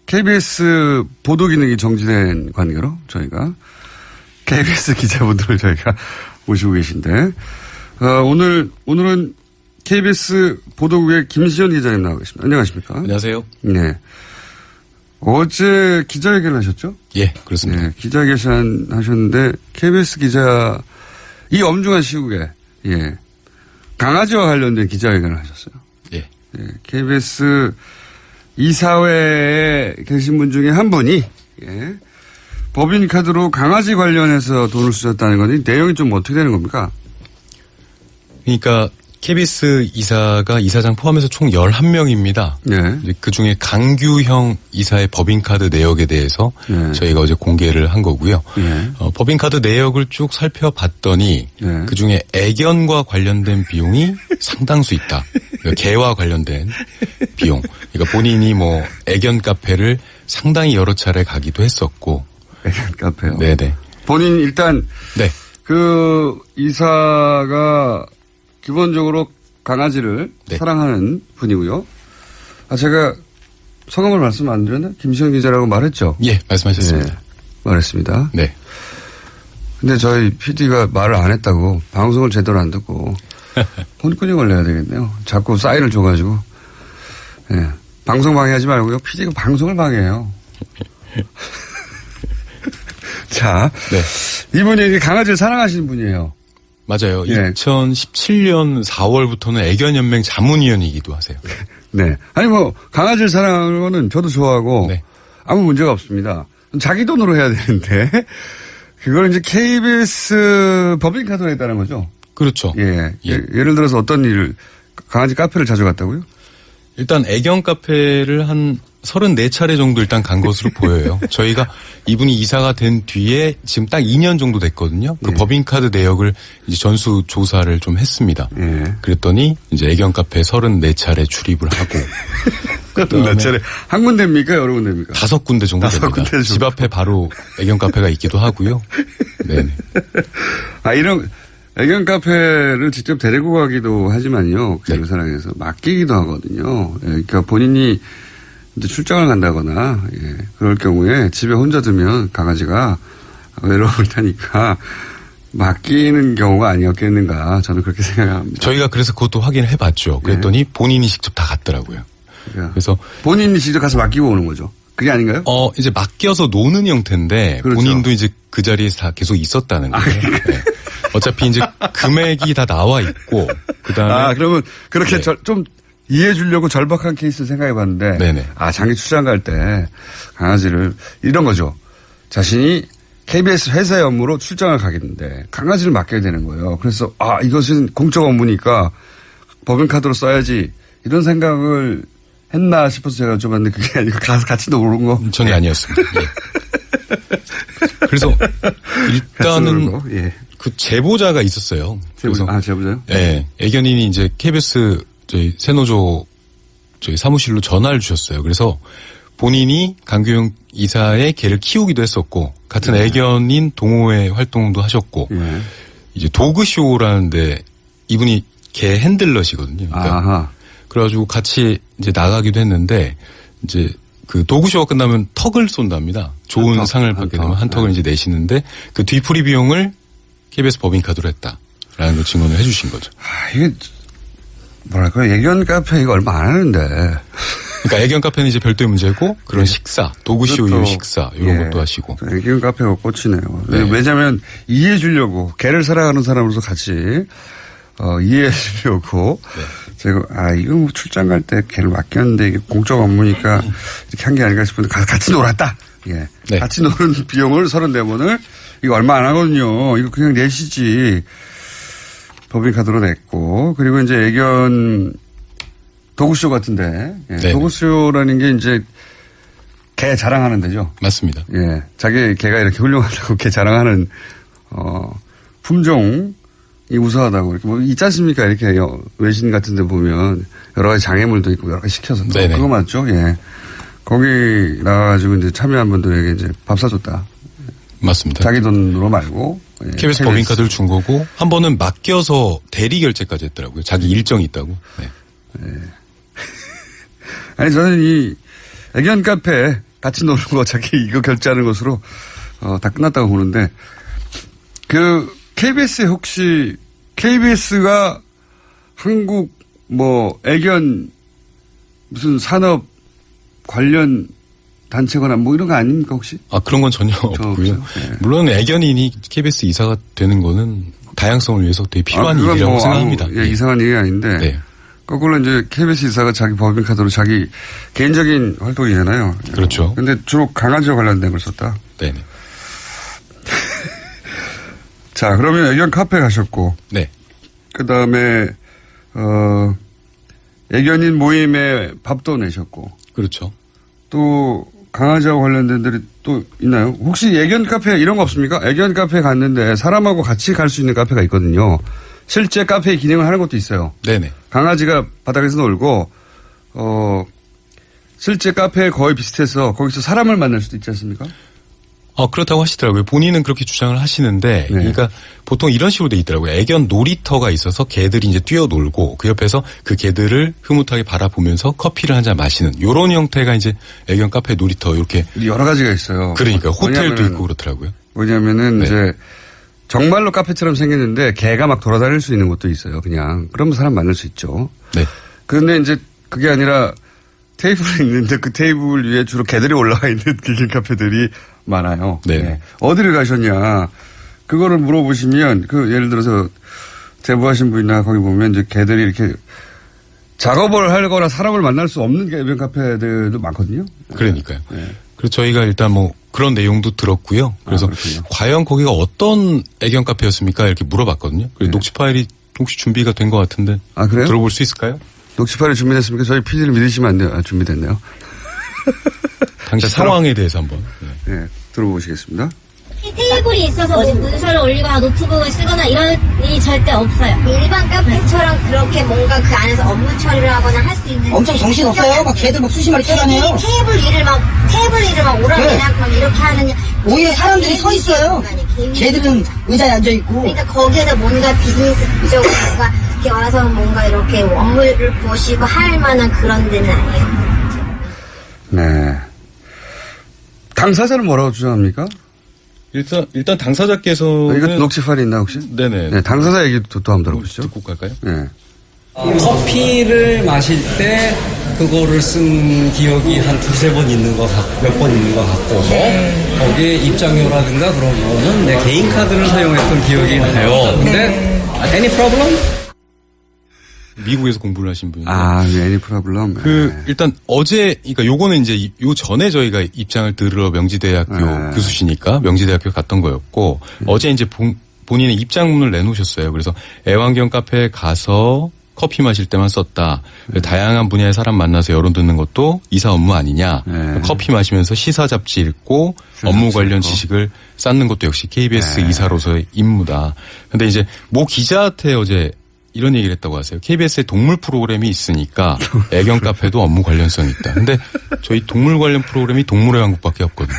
KBS 보도 기능이 정지된 관계로 저희가 KBS 기자분들을 저희가 모시고 계신데, 오늘은 KBS 보도국의 김시현 기자님 나와 계십니다. 안녕하십니까? 안녕하세요. 네. 어제 기자회견을 하셨죠? 예, 그렇습니다. 네, 기자회견 하셨는데, KBS 기자, 이 엄중한 시국에, 예, 강아지와 관련된 기자회견을 하셨어요. 예. 예, KBS 이사회에 계신 분 중에 한 분이, 예, 법인카드로 강아지 관련해서 돈을 쓰셨다는 건데, 내용이 좀 어떻게 되는 겁니까? 그러니까 KBS 이사가 이사장 포함해서 총 11명입니다. 네. 그 중에 강규형 이사의 법인카드 내역에 대해서 네. 저희가 어제 공개를 한 거고요. 네. 법인카드 내역을 쭉 살펴봤더니 네. 그중에 애견과 관련된 비용이 상당수 있다. 그러니까 개와 관련된 비용. 그러니까 본인이 뭐 애견 카페를 상당히 여러 차례 가기도 했었고. 애견 카페요? 네네. 본인 일단 네. 그 이사가 기본적으로 강아지를 네. 사랑하는 분이고요. 제가 성함을 말씀 안 드렸나? 김시현 기자라고 말했죠? 예, 말씀하셨습니다. 네, 말했습니다. 네. 근데 저희 PD가 말을 안 했다고 방송을 제대로 안 듣고 혼쭐이 걸려야 되겠네요. 자꾸 사인을 줘가지고. 네. 방송 방해하지 말고요. PD가 방송을 방해해요. 자, 네. 이분이 강아지를 사랑하시는 분이에요. 맞아요. 네. 2017년 4월부터는 애견연맹 자문위원이기도 하세요. 네. 아니 뭐 강아지를 사랑하는 거는 저도 좋아하고 네. 아무 문제가 없습니다. 자기 돈으로 해야 되는데 그걸 이제 KBS 법인카드로 했다는 거죠. 그렇죠. 예. 예를 들어서 어떤 일을 강아지 카페를 자주 갔다고요? 일단 애견 카페를 한 34차례 정도 일단 간 것으로 보여요. 저희가 이분이 이사가 된 뒤에 지금 딱 2년 정도 됐거든요. 그 법인카드 내역을 이제 전수 조사를 좀 했습니다. 그랬더니 이제 애견 카페 34차례 출입을 하고. 몇 차례? 한 군데입니까? 여러 군데입니까? 5군데 정도 됩니다. 집 앞에 바로 애견 카페가 있기도 하고요. 네네. 이런 애견 카페를 직접 데리고 가기도 하지만요. 개를 사랑해서 맡기기도 하거든요. 그러니까 본인이 이제 출장을 간다거나, 그럴 경우에 집에 혼자 두면 강아지가 외로움을 타니까 맡기는 경우가 아니었겠는가. 저는 그렇게 생각합니다. 저희가 그래서 그것도 확인을 해봤죠. 그랬더니 본인이 직접 다 갔더라고요. 그래서 본인이 직접 가서 맡기고 오는 거죠. 그게 아닌가요? 이제 맡겨서 노는 형태인데 그렇죠. 본인도 이제 그 자리에서 다 계속 있었다는 거예요. 네. 어차피 이제 금액이 다 나와 있고, 그 다음에. 그러면 그렇게 좀 이해해 주려고 절박한 케이스 생각해 봤는데. 네네. 장기 출장 갈 때 강아지를, 이런 거죠. 자신이 KBS 회사의 업무로 출장을 가겠는데 강아지를 맡겨야 되는 거예요. 그래서, 이것은 공적 업무니까 법인카드로 써야지 이런 생각을 했나 싶어서 제가 여쭤봤는데 그게 아니고 가서 같이 노는 거. 전혀 아니었습니다. 예. 그래서 일단은 그 제보자가 있었어요. 제보자요? 네. 애견인이 이제 KBS 저희 세노조 저희 사무실로 전화를 주셨어요. 그래서 본인이 강규영 이사의 개를 키우기도 했었고 같은 애견인 동호회 활동도 하셨고 이제 도그쇼라는데 이분이 개 핸들러시거든요. 그러니까 그래가지고 같이 이제 나가기도 했는데 이제 그 도그쇼가 끝나면 턱을 쏜답니다. 좋은 상을 받게 되면 한 턱을 이제 내시는데 그 뒤풀이 비용을 KBS 법인카드로 했다라는 걸 증언을 해주신 거죠. 이게 뭐랄까 애견 카페 이거 얼마 안 하는데. 그러니까 애견 카페는 이제 별도의 문제고 그런 식사, 도그쇼 이후 식사 이런 것도 하시고. 애견 카페가 꽂히네요. 왜냐하면 이해해 주려고 개를 사랑하는 사람으로서 같이 이해해 주려고 제가 이거 뭐 출장 갈 때 개를 맡겼는데 이게 공적 업무니까 이렇게 한 게 아닌가 싶은데 같이 놀았다. 같이 노는 비용을 34번을 이거 얼마 안 하거든요. 이거 그냥 내시지. 법인카드로 냈고 그리고 이제 애견 도구쇼 같은데 도구쇼라는 게 이제 개 자랑하는 데죠. 맞습니다. 자기 개가 이렇게 훌륭하다고 개 자랑하는 품종이 우수하다고 이렇게 뭐 있지 않습니까? 이렇게 외신 같은 데 보면 여러 가지 장애물도 있고 여러 가지 시켜서 그거 맞죠? 거기 나가가지고 이제 참여한 분들에게 이제 밥 사줬다. 맞습니다. 자기 돈으로 말고. KBS 법인카드를 준 거고 한 번은 맡겨서 대리 결제까지 했더라고요. 자기 일정이 있다고. 아니 저는 이 애견 카페 같이 노는 거 자기 이거 결제하는 것으로 다 끝났다고 보는데 그 KBS에 혹시 KBS가 한국 뭐 애견 무슨 산업 관련 단체거나 뭐 이런 거 아닙니까 혹시? 그런 건 전혀 없고요. 네. 물론 애견인이 KBS 이사가 되는 거는 다양성을 위해서 되게 필요한 일이라고 뭐 생각합니다. 예, 이상한 얘기 아닌데 네. 거꾸로 이제 KBS 이사가 자기 법인카드로 자기 개인적인 활동이잖아요. 그렇죠. 근데 주로 강아지와 관련된 걸 썼다. 네네. 자, 그러면 애견 카페 가셨고. 네. 그 다음에, 애견인 모임에 밥도 내셨고. 그렇죠. 또, 강아지와 관련된 데이 또 있나요? 혹시 애견 카페 이런 거 없습니까? 애견 카페 갔는데 사람하고 같이 갈 수 있는 카페가 있거든요. 실제 카페의 기능을 하는 것도 있어요. 네네. 강아지가 바닥에서 놀고, 실제 카페에 거의 비슷해서 거기서 사람을 만날 수도 있지 않습니까? 그렇다고 하시더라고요. 본인은 그렇게 주장을 하시는데, 네. 그러니까 보통 이런 식으로 돼 있더라고요. 애견 놀이터가 있어서 개들이 이제 뛰어놀고, 그 옆에서 그 개들을 흐뭇하게 바라보면서 커피를 한 잔 마시는, 요런 형태가 이제 애견 카페 놀이터, 이렇게. 여러 가지가 있어요. 그러니까, 호텔도 있고 그렇더라고요. 왜냐면은, 네. 이제, 정말로 카페처럼 생겼는데, 개가 막 돌아다닐 수 있는 곳도 있어요, 그냥. 그러면 사람 만날 수 있죠. 네. 그런데 이제, 그게 아니라, 테이블이 있는데 그 테이블 위에 주로 개들이 올라와 있는 기계 카페들이 많아요. 네. 네. 어디를 가셨냐. 그거를 물어보시면 예를 들어서 제보하신 분이나 거기 보면 이제 개들이 이렇게 작업을 하거나 사람을 만날 수 없는 애견 카페들도 많거든요. 그러니까요. 네. 그래서 저희가 일단 뭐 그런 내용도 들었고요. 그래서 과연 거기가 어떤 애견 카페였습니까? 이렇게 물어봤거든요. 그리고 녹취 파일이 혹시 준비가 된 것 같은데. 그래요? 들어볼 수 있을까요? 녹취 파일이 준비됐습니까? 저희 PD를 믿으시면 안 돼요. 준비됐네요. 당시 상황에 대해서 한번. 네, 들어보시겠습니다. 테이블이 있어서 뭐 문서를 올리거나 노트북을 쓰거나 이런 일이 절대 없어요. 일반 카페처럼 그렇게 뭔가 그 안에서 업무 처리를 하거나 할 수 있는. 엄청 정신없어요. 막 개들 막 수십 마리 뛰어다녀요. 테이블 일을 막 오락내락 막 이렇게 하는. 오히려 사람들이 서 있어요. 개들은 의자에 앉아있고. 그러니까 거기에서 뭔가 비즈니스적으로 뭔가 이렇게 와서 뭔가 이렇게 업무를 보시고 할 만한 그런 데는 아니에요. 네. 당사자는 뭐라고 주장합니까? 일단 당사자께서는. 이거 녹취 파일이 있나 혹시? 네네. 네, 당사자 얘기도 또 한번 들어보시죠. 듣고 갈까요? 네. 커피를 마실 때 그거를 쓴 기억이 한 두세 번 있는 것 같고, 몇 번 있는 것 같고, 거기에 입장료라든가 그런 거는 내 개인 카드를 사용했던 기억이 나요. 근데, any problem? 미국에서 공부를 하신 분인데. 애니 프로블럼. 일단 어제, 그러니까 요거는 이제 요 전에 저희가 입장을 들으러 명지대학교 교수시니까 명지대학교 갔던 거였고, 어제 이제 본인의 입장문을 내놓으셨어요. 그래서 애완견 카페에 가서 커피 마실 때만 썼다. 다양한 분야의 사람 만나서 여론 듣는 것도 이사 업무 아니냐. 커피 마시면서 시사 잡지 읽고 업무 관련 지식을 쌓는 것도 역시 KBS 이사로서의 임무다. 근데 이제 모 기자한테 어제 이런 얘기를 했다고 하세요. KBS에 동물 프로그램이 있으니까 애견 카페도 업무 관련성이 있다. 근데 저희 동물 관련 프로그램이 동물의 왕국밖에 없거든요.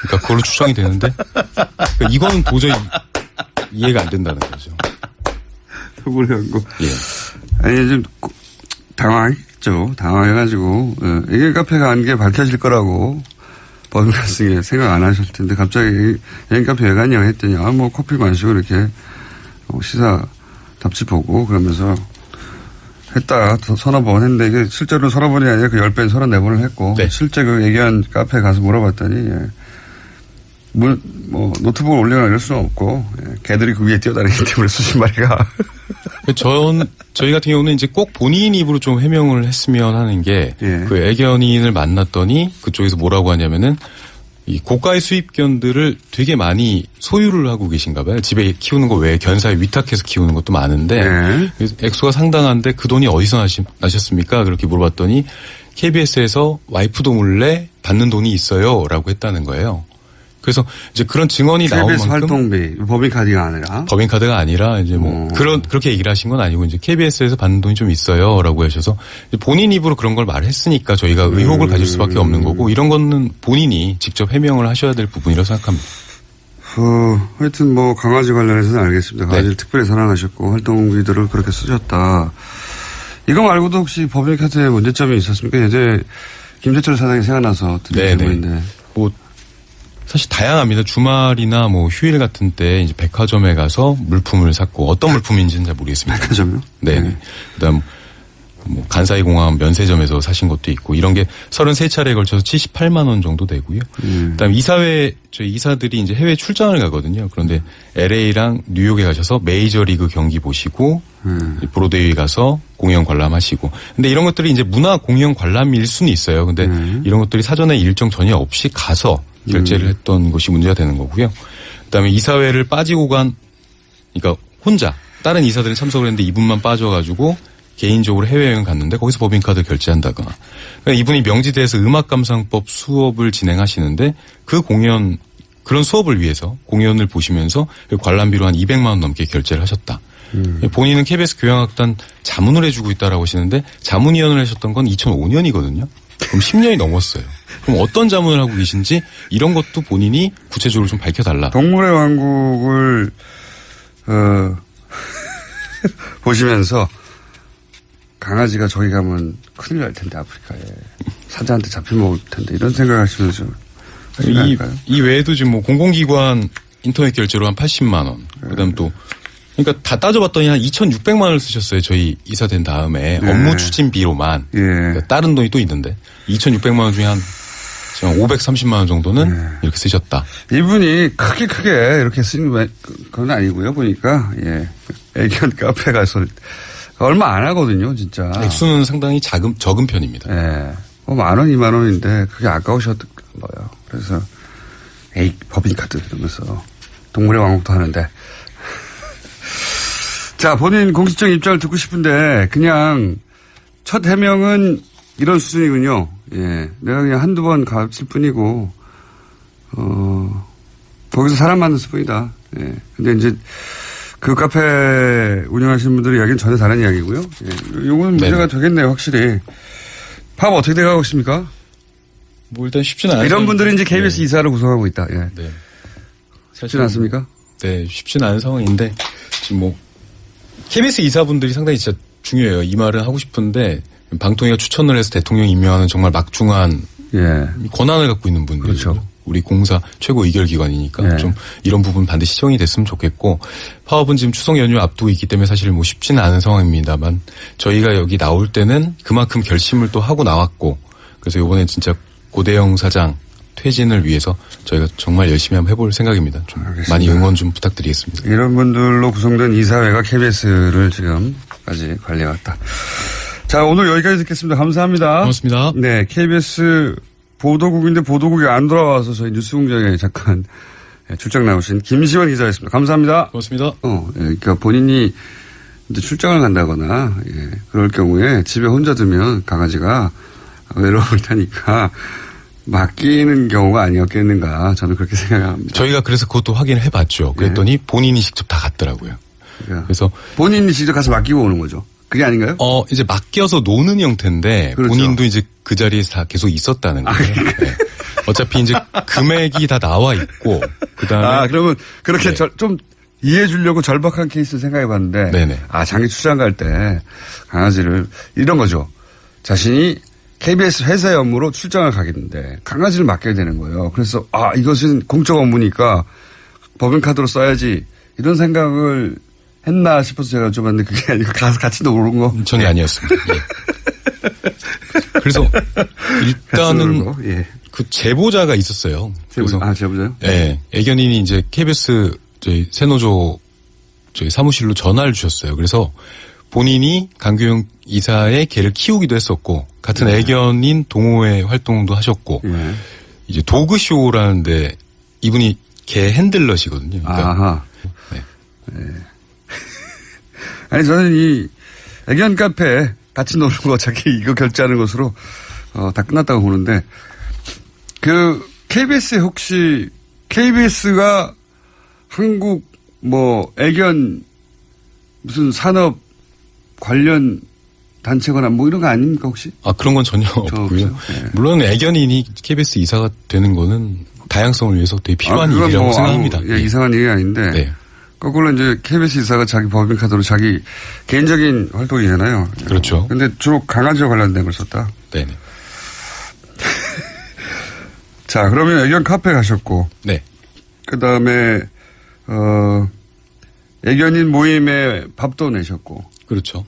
그러니까 그걸로 추정이 되는데 그러니까 이거는 도저히 이해가 안 된다는 거죠. 동물의 왕국. 예. 아니 좀 당황했죠. 당황해가지고 애견 카페 간 게 밝혀질 거라고 법인 갔으니 생각 안 하실 텐데 갑자기 애견 카페 왜 갔냐고 했더니 뭐 커피 마시고 이렇게 시사 잡지 보고 그러면서 했다. 서너 번 했는데 이게 실제로 서너 번이 아니라 그 10배 34번을 했고 네. 실제 그 얘기한 카페에 가서 물어봤더니 노트북을 올리거나 이럴 수는 없고 개들이 그 위에 뛰어다니기 때문에 수십 마리가 저희 같은 경우는 이제 꼭 본인 입으로 좀 해명을 했으면 하는 게 그 애견인을 만났더니 그쪽에서 뭐라고 하냐면은 이 고가의 수입견들을 되게 많이 소유를 하고 계신가 봐요. 집에 키우는 거 외에 견사에 위탁해서 키우는 것도 많은데 액수가 상당한데 그 돈이 어디서 나셨습니까? 그렇게 물어봤더니 KBS에서 와이프도 몰래 받는 돈이 있어요 라고 했다는 거예요. 그래서 이제 그런 증언이 나온 KBS 만큼 활동비 법인카드가 아니라 법인카드가 아니라 이제 뭐 그렇게 얘기를 하신 건 아니고 이제 KBS에서 받는 돈이 좀 있어요라고 하셔서 본인 입으로 그런 걸 말했으니까 저희가 의혹을 가질 수밖에 없는 거고 이런 거는 본인이 직접 해명을 하셔야 될 부분이라고 생각합니다. 하여튼 뭐 강아지 관련해서는 알겠습니다. 강아지를 특별히 사랑하셨고 활동비들을 그렇게 쓰셨다. 이거 말고도 혹시 법인카드에 문제점이 있었습니까? 예전에 김재철 사장이 생각나서 드린 네네. 질문인데. 뭐 사실 다양합니다. 주말이나 뭐 휴일 같은 때 이제 백화점에 가서 물품을 샀고 어떤 물품인지는 잘 모르겠습니다. 백화점요? 네. 그다음 뭐 간사이 공항 면세점에서 사신 것도 있고 이런 게 33차례에 걸쳐서 78만 원 정도 되고요. 그다음 이사회 저희 이사들이 이제 해외 출장을 가거든요. 그런데 LA랑 뉴욕에 가셔서 메이저리그 경기 보시고 브로드웨이 가서 공연 관람하시고. 근데 이런 것들이 이제 문화 공연 관람일 수는 있어요. 근데 이런 것들이 사전에 일정 전혀 없이 가서 결제를 했던 것이 문제가 되는 거고요. 그다음에 이사회를 빠지고 간 그러니까 혼자 다른 이사들은 참석을 했는데 이분만 빠져가지고 개인적으로 해외여행 갔는데 거기서 법인카드 결제한다거나. 그러니까 이분이 명지대에서 음악감상법 수업을 진행하시는데 그 공연 그런 수업을 위해서 공연을 보시면서 그 관람비로 한 200만 원 넘게 결제를 하셨다. 본인은 KBS 교향악단 자문을 해주고 있다라고 하시는데 자문위원을 하셨던 건 2005년이거든요. 그럼 10년이 넘었어요. 그럼 어떤 자문을 하고 계신지 이런 것도 본인이 구체적으로 좀 밝혀달라. 동물의 왕국을 보시면서 강아지가 저기 가면 큰일 날 텐데 아프리카에 사자한테 잡혀 먹을 텐데 이런 생각하시면서 이 외에도 지금 뭐 공공기관 인터넷 결제로 한 80만 원. 그다음 또 그러니까 다 따져봤더니 한 2,600만 원을 쓰셨어요. 저희 이사된 다음에 업무 추진비로만. 그러니까 다른 돈이 또 있는데 2,600만 원 중에 한 530만 원 정도는 이렇게 쓰셨다. 이분이 크게 이렇게 쓰는 건 아니고요. 보니까 애견 카페 가서 얼마 안 하거든요, 진짜. 액수는 상당히 적은 편입니다. 예. 10,000원, 20,000원인데 그게 아까우셨던 거예요. 그래서 에이, 법인카드 이러면서 동물의 왕국도 하는데. 자, 본인 공식적 입장을 듣고 싶은데 그냥 첫 해명은 이런 수준이군요. 예. 내가 그냥 한두 번 갔을 뿐이고, 거기서 사람 만났을 뿐이다. 예. 근데 이제 그 카페 운영하시는 분들의 이야기는 전혀 다른 이야기고요. 예. 요건 문제가 되겠네요, 확실히. 파업 어떻게 돼가고 있습니까? 뭐 일단 쉽지는 않아요. 이런 분들이 이제 KBS 이사를 구성하고 있다. 예. 네. 쉽지는 않습니까? 네, 쉽지는 않은 상황인데 지금 뭐 KBS 이사분들이 상당히 진짜 중요해요. 이 말은 하고 싶은데 방통위가 추천을 해서 대통령 임명하는 정말 막중한 권한을 갖고 있는 분들. 그렇죠. 우리 공사 최고 의결기관이니까 좀 이런 부분 반드시 시정이 됐으면 좋겠고 파업은 지금 추석 연휴 앞두고 있기 때문에 사실 뭐 쉽지는 않은 상황입니다만 저희가 여기 나올 때는 그만큼 결심을 또 하고 나왔고 그래서 이번에 진짜 고대영 사장 퇴진을 위해서 저희가 정말 열심히 한번 해볼 생각입니다. 좀 알겠습니다. 많이 응원 좀 부탁드리겠습니다. 이런 분들로 구성된 이사회가 KBS를 지금까지 관리해왔다. 자, 오늘 여기까지 듣겠습니다. 감사합니다. 고맙습니다. 네, KBS 보도국인데 보도국이 안 돌아와서 저희 뉴스공장에 잠깐 출장 나오신 김시원 기자였습니다. 감사합니다. 고맙습니다. 그러니까 본인이 이제 출장을 간다거나 그럴 경우에 집에 혼자 두면 강아지가 외로움을 타니까 맡기는 경우가 아니었겠는가 저는 그렇게 생각합니다. 저희가 그래서 그것도 확인을 해봤죠. 그랬더니 본인이 직접 다 갔더라고요. 그래서 본인이 직접 가서 맡기고 오는 거죠. 그게 아닌가요? 이제 맡겨서 노는 형태인데 그렇죠. 본인도 이제 그 자리에서 다 계속 있었다는 거예요. 네. 어차피 이제 금액이 다 나와 있고 그다음에 그러면 그렇게 좀 이해해 주려고 절박한 케이스 생각해 봤는데 네네. 장기 출장 갈 때 강아지를 이런 거죠. 자신이 KBS 회사의 업무로 출장을 가겠는데 강아지를 맡겨야 되는 거예요. 그래서 이것은 공적 업무니까 법인카드로 써야지 이런 생각을 했나 싶어서 제가 여쭤봤는데 그게 아니고 가서 같이 노는 거? 전혀 아니었습니다. 그래서 일단은 그 제보자가 있었어요. 제보자요? 네. 애견인이 이제 KBS 저희 세노조 저희 사무실로 전화를 주셨어요. 그래서 본인이 강규영 이사의 개를 키우기도 했었고 같은 애견인 동호회 활동도 하셨고 이제 도그쇼라는데 이분이 개 핸들러시거든요. 그러니까 아니 저는 이 애견 카페 같이 노는 거 자기 이거 결제하는 것으로 다 끝났다고 보는데 그 KBS에 혹시 KBS가 한국 뭐 애견 무슨 산업 관련 단체거나 뭐 이런 거 아닙니까 혹시? 그런 건 전혀 없고요. 물론 애견인이 KBS 이사가 되는 거는 다양성을 위해서 되게 필요한 일이라고 생각합니다. 이상한 일이 아닌데 거꾸로 이제 KBS 이사가 자기 법인카드로 자기 개인적인 활동이잖아요. 그렇죠. 근데 주로 강아지와 관련된 걸 썼다. 네네. 자, 그러면 애견 카페 가셨고. 네. 그 다음에, 애견인 모임에 밥도 내셨고. 그렇죠.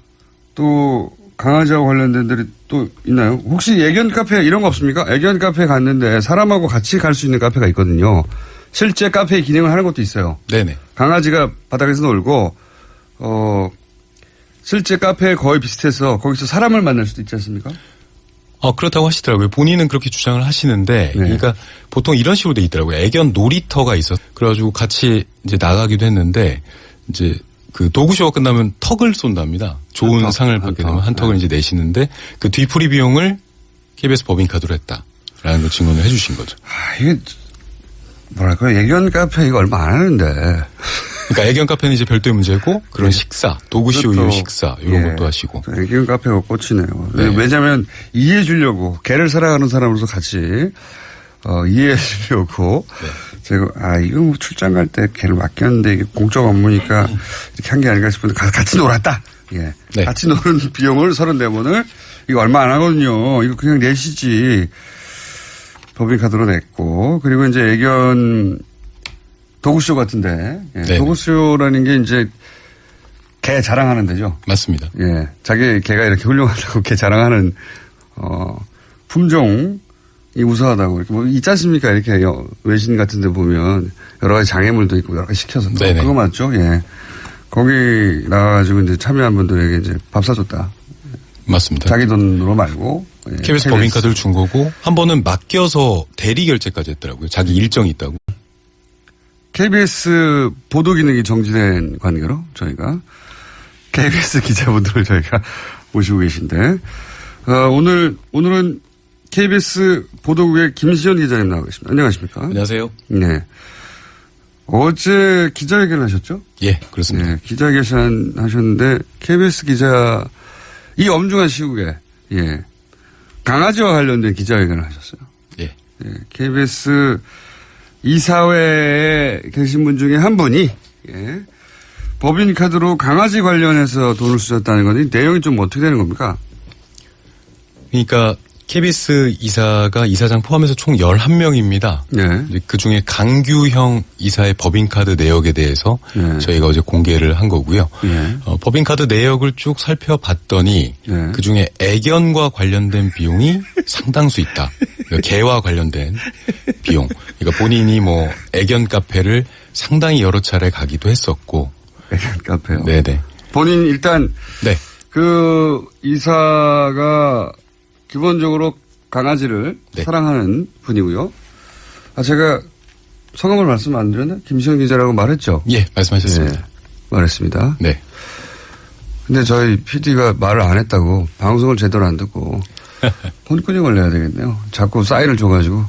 또, 강아지와 관련된 데이 또 있나요? 혹시 애견 카페 이런 거 없습니까? 애견 카페 갔는데 사람하고 같이 갈 수 있는 카페가 있거든요. 실제 카페의 기능을 하는 것도 있어요. 네네. 강아지가 바닥에서 놀고, 실제 카페에 거의 비슷해서 거기서 사람을 만날 수도 있지 않습니까? 그렇다고 하시더라고요. 본인은 그렇게 주장을 하시는데, 네. 그러니까 보통 이런 식으로 돼 있더라고요. 애견 놀이터가 있어. 그래가지고 같이 이제 나가기도 했는데, 이제 그 도구쇼가 끝나면 턱을 쏜답니다. 좋은 상을 받게 되면 한 턱을 이제 내시는데, 그 뒤풀이 비용을 KBS 법인카드로 했다라는 걸 증언을 해주신 거죠. 이게, 뭐랄까, 애견 카페 이거 얼마 안 하는데. 그러니까 애견 카페는 이제 별도의 문제고, 그런 식사, 도구쇼 이후 식사, 이런 것도 하시고. 애견 카페가 꽂히네요. 네. 왜냐면 이해해 주려고, 개를 사랑하는 사람으로서 같이, 이해해 주려고. 네. 제가, 이거 뭐 출장 갈 때 개를 맡겼는데 이게 공적 업무니까 이렇게 한 게 아닌가 싶은데 같이 놀았다. 예. 네. 같이 노는 비용을 34번을 이거 얼마 안 하거든요. 이거 그냥 내시지. 법인카드로 냈고. 그리고 이제 애견 도구쇼 같은데. 예. 네. 도구쇼라는 게 이제 개 자랑하는 데죠. 맞습니다. 예. 자기 개가 이렇게 훌륭하다고 개 자랑하는, 품종이 우수하다고 이렇게 뭐 있지 않습니까? 이렇게 외신 같은 데 보면 여러 가지 장애물도 있고 여러 가지 시켜서. 네네. 그거 맞죠? 예. 거기 나가가지고 이제 참여한 분들에게 이제 밥 사줬다. 맞습니다. 자기 돈으로 말고. 예. KBS 법인카드를 준 거고, 한 번은 맡겨서 대리 결제까지 했더라고요. 자기 일정이 있다고. KBS 보도 기능이 정지된 관계로 저희가 KBS 기자분들을 저희가 모시고 계신데, 오늘은 KBS 보도국의 김시현 기자님 나와 계십니다. 안녕하십니까? 안녕하세요. 네. 어제 기자회견을 하셨죠? 예, 그렇습니다. 네, 기자회견 하셨는데 KBS 기자 이 엄중한 시국에 강아지와 관련된 기자회견을 하셨어요. 예. KBS 이사회에 계신 분 중에 한 분이 법인카드로 강아지 관련해서 돈을 쓰셨다는 건데 내용이 좀 어떻게 되는 겁니까? 그러니까 KBS 이사가 이사장 포함해서 총 11명입니다. 네. 그 중에 강규형 이사의 법인카드 내역에 대해서 네. 저희가 어제 공개를 한 거고요. 네. 법인카드 내역을 쭉 살펴봤더니 네. 그중에 애견과 관련된 비용이 상당수 있다. 그러니까 개와 관련된 비용. 그러니까 본인이 뭐 애견 카페를 상당히 여러 차례 가기도 했었고. 애견 카페요? 네네. 본인 일단 네. 그 이사가 기본적으로 강아지를 네. 사랑하는 분이고요. 제가 성함을 말씀 안 드렸나? 김시현 기자라고 말했죠? 예, 말씀하셨습니다. 네, 말했습니다. 네. 근데 저희 PD가 말을 안 했다고 방송을 제대로 안 듣고 혼쭐이 걸려야 되겠네요. 자꾸 사인을 줘가지고.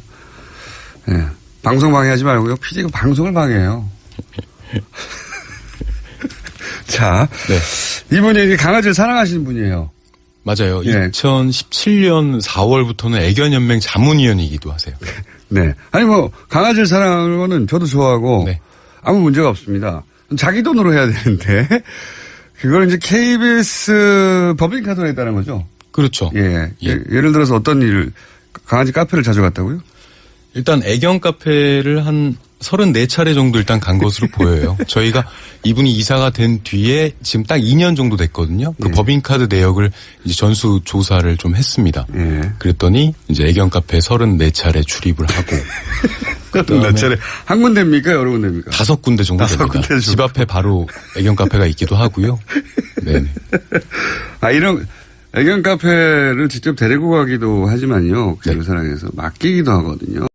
네. 방송 방해하지 말고요. PD가 방송을 방해해요. 자, 네. 이분이 강아지를 사랑하시는 분이에요. 맞아요. 예. 2017년 4월부터는 애견연맹 자문위원이기도 하세요. 네. 아니 뭐 강아지를 사랑하는 거는 저도 좋아하고 네. 아무 문제가 없습니다. 자기 돈으로 해야 되는데 그걸 이제 KBS 법인카드로 했다는 거죠. 그렇죠. 예. 예. 예를 들어서 어떤 일을 강아지 카페를 자주 갔다고요? 일단 애견 카페를 한 34차례 정도 일단 간 것으로 보여요. 저희가 이분이 이사가 된 뒤에 지금 딱 2년 정도 됐거든요. 그 법인카드 내역을 이제 전수 조사를 좀 했습니다. 그랬더니 이제 애견 카페 34차례 출입을 하고. 몇 차례? 한 군데입니까? 여러 군데입니까? 5군데 정도 5 됩니다. 군데 집 앞에 바로 애견 카페가 있기도 하고요. 네. 이런 애견 카페를 직접 데리고 가기도 하지만요. 개를 사랑해서 맡기기도 하거든요.